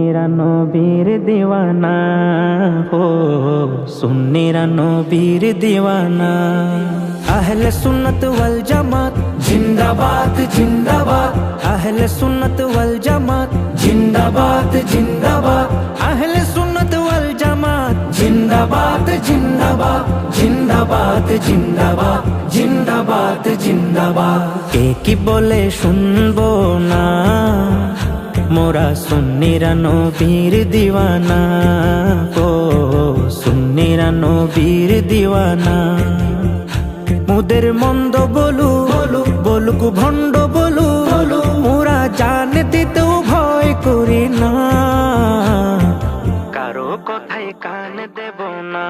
সুন্নিরা নবীর দিওয়ানা হো, সুন্নিরা নবীর দিওয়ানা। আহলে সুন্নত ওয়াল জামাত জিন্দাবাদ জিন্দাবাদ, আহলে সুন্নত ওয়াল জামাত জিন্দাবাদ জিন্দাবাদ, আহলে সুন্নত ওয়াল জামাত জিন্দাবাদ জিন্দাবাদ, জিন্দাবাদ জিন্দাবাদ, জিন্দাবাদ জিন্দাবাদ। কে কি বলে শুনবো না, মোরা সুন্নিরা নবীর দিওয়ানা ও সুন্নিরা নবীর দিওয়ানা। মুদের মন্দ বলু বলুক ভণ্ড বলু, মোরা জান দিতেও ভয় করি না, কারো কথায় কান দেব না।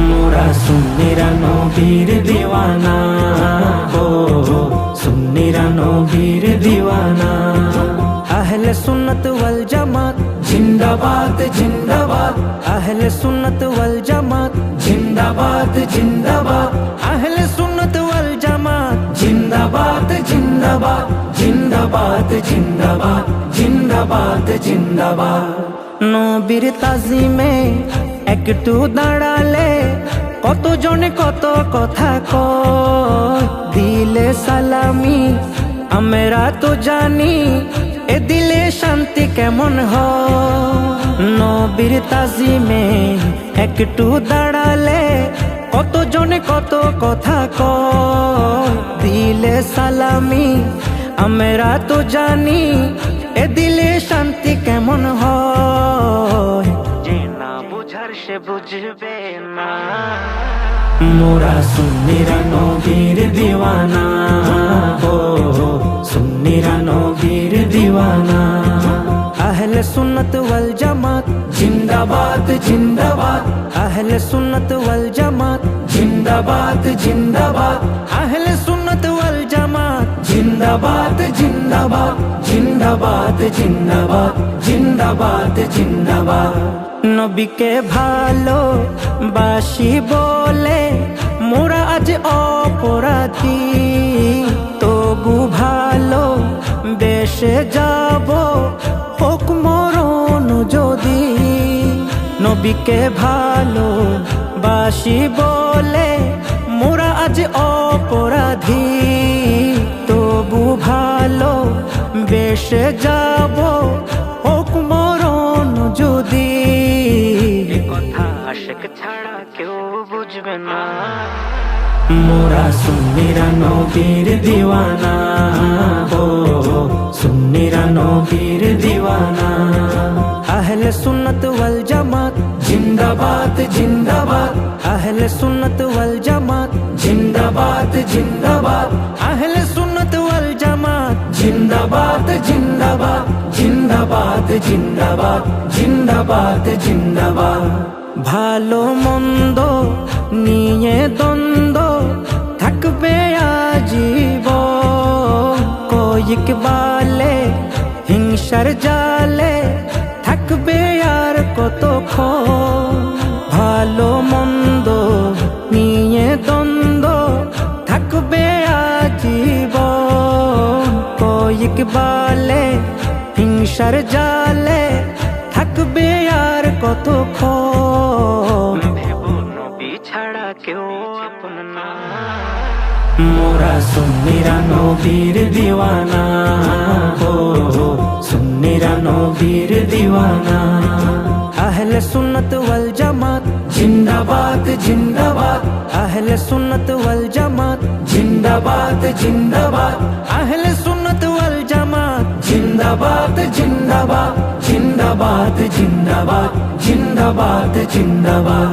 মোরা সুন্নিরা নবীর দিওয়ানা ও সুন্নিরা নবীর দিওয়ানা। আহলে সুন্নত ওয়াল জামাত জিন্দাবাদ জিন্দাবাদ, আহলে সুন্নত ওয়াল জামাত জিন্দাবাদ জিন্দাবাদ, আহলে সুন্নত ওয়াল জামাত জিন্দাবাদ জিন্দাবাদ, জিন্দাবাদ জিন্দাবাদ, জিন্দাবাদ জিন্দাবাদ। নবীর তাজিমে একটু দাঁড়ালে কতজনে কত কথা কয়, দিলে সালামি আমরা তো জানি, এ দিলে শান্তি কেমন হয়। নবীর তাজিমে একটু দাঁড়ালে কতজনে কত কথা কয়, দিলে সালামি আমরা তো জানি, এ দিলে শান্তি কেমন হয়। যে না বুঝার সে বুঝবে না, মোরা সুন্নিরা নবীর দিওয়ানা ও সুন্নিরা নবীর দিওয়ানা। আহলে সুন্নত ওয়াল জামাত জিন্দাবাদ জিন্দাবাদ, আহলে সুন্নত ওয়াল জামাত জিন্দাবাদ জিন্দাবাদ, আহলে সুন্নত ওয়াল জামাত জিন্দাবাদ জিন্দাবাদ, জিন্দাবাদ জিন্দাবাদ, জিন্দাবাদ জিন্দাবাদ। নবীকে ভালো বাসি বলে মোরা আজ অপরাধী, তবু ভালো বেশে যাব হোক মরণ যদি। নবীকে ভালো বাসি বলে মোরা আজ অপরাধী, তবু ভালো বেশে যাব হোক মরণ যদি। এ কথা আশিক ছাড়া কেউ বুঝবে না, মোরা সুন্নিরা নবীর দিওয়ানা ও সুন্নিরা নবীর দিওয়ানা। আহলে সুন্নত ওয়াল জামাত জিন্দাবাদ জিন্দাবাদ, আহলে সুন্নত ওয়াল জামাত জিন্দাবাদ জিন্দাবাদ, আহলে সুন্নত ওয়াল জামাত জিন্দাবাদ জিন্দাবাদ, জিন্দাবাদ জিন্দাবাদ, জিন্দাবাদ জিন্দাবাদ। ভালো মন্দ নিয়ে দ্বন্দ্ব থাকবে আজীবন, কয়েক বালে হিংসার জালে থাকবে আর কতক্ষণ। ভালো মন্দ নিয়ে দ্বন্দ্ব থাকবে আজীবন, কয়েক বালে হিংসার জালে থাকবে আর কতক্ষণ। নবী ছাড়া কেউ আপন না, মোরা সুন্নিরা নবীর দিওয়ানা ও সুন্নিরা নবীর দিওয়ানা। আহলে সুন্নত ওয়াল জামাত জিন্দাবাদ জিন্দাবাদ, আহলে সুন্নত ওয়াল জামাত জিন্দাবাদ জিন্দাবাদ, আহলে সুন্নত ওয়াল জামাত জিন্দাবাদ জিন্দাবাদ, জিন্দাবাদ জিন্দাবাদ, জিন্দাবাদ জিন্দাবাদ।